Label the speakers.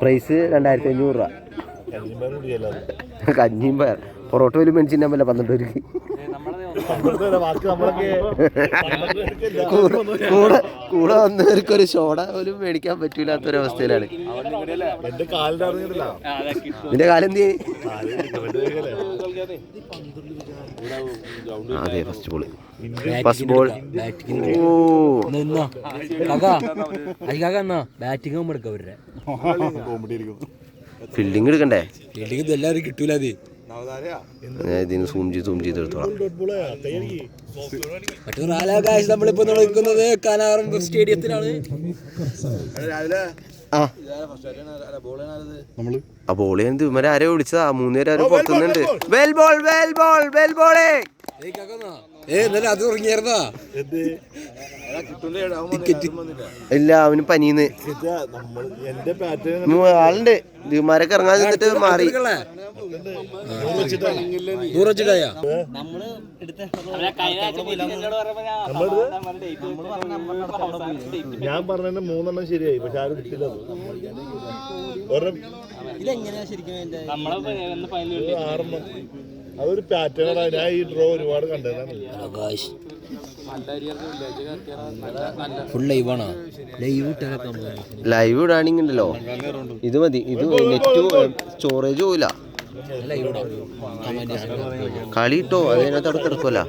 Speaker 1: Price 2500 രൂപ. കഞ്ഞിയും പൊറോട്ട പോലും മേടിച്ചിട്ട് പറ്റില്ല 12 രൂപയ്ക്ക്. കൂടെ വന്നവർക്കൊരു ഷോട പോലും മേടിക്കാൻ പറ്റൂലാത്തൊരവസ്ഥയിലാണ്. നിന്റെ കാലെന്ത്? അതെ, ഫസ്റ്റ് ബോൾ. ഫീൽഡിങ് എടുക്കണ്ടേ?
Speaker 2: എല്ലാവരും കിട്ടൂല.
Speaker 1: ഇതിന് സൂം ചെയ്ത് എടുത്തോളാം.
Speaker 2: നമ്മളിപ്പോ നിൽക്കുന്നത് കാനാറും സ്റ്റേഡിയത്തിലാണ്.
Speaker 1: ആ ബോൾ എന്ത് ഇവരെ ആരോ വിളിച്ചതാ, 3 പേര് ആരോ പുറത്തുനിന്നുണ്ട്. Well ball, well ball, well ബോളേ.
Speaker 2: അത് ഉറങ്ങിയായിരുന്നാ?
Speaker 1: ഇല്ല, അവന് പനീന്ന് ആളുണ്ട്. ഇവന്മാരൊക്കെ ഇറങ്ങാൻ നിന്നിട്ട് മാറി.
Speaker 3: ഞാൻ പറഞ്ഞ 3 ശരിയായി, പക്ഷെ ആരും കിട്ടില്ല. അതൊരു പാറ്റേണാണ്. ഞാൻ ഈ ഡ്രോ ഒരുപാട് കണ്ടതാണ്.
Speaker 1: ലൈവ് ഇടാണെങ്കിണ്ടല്ലോ ഇത് മതി. ഇത് നെറ്റ് സ്റ്റോറേജ് പോവില്ല. കളി ഇട്ടോ അതിനകത്ത് അവിടെ കിടക്കുമല്ല.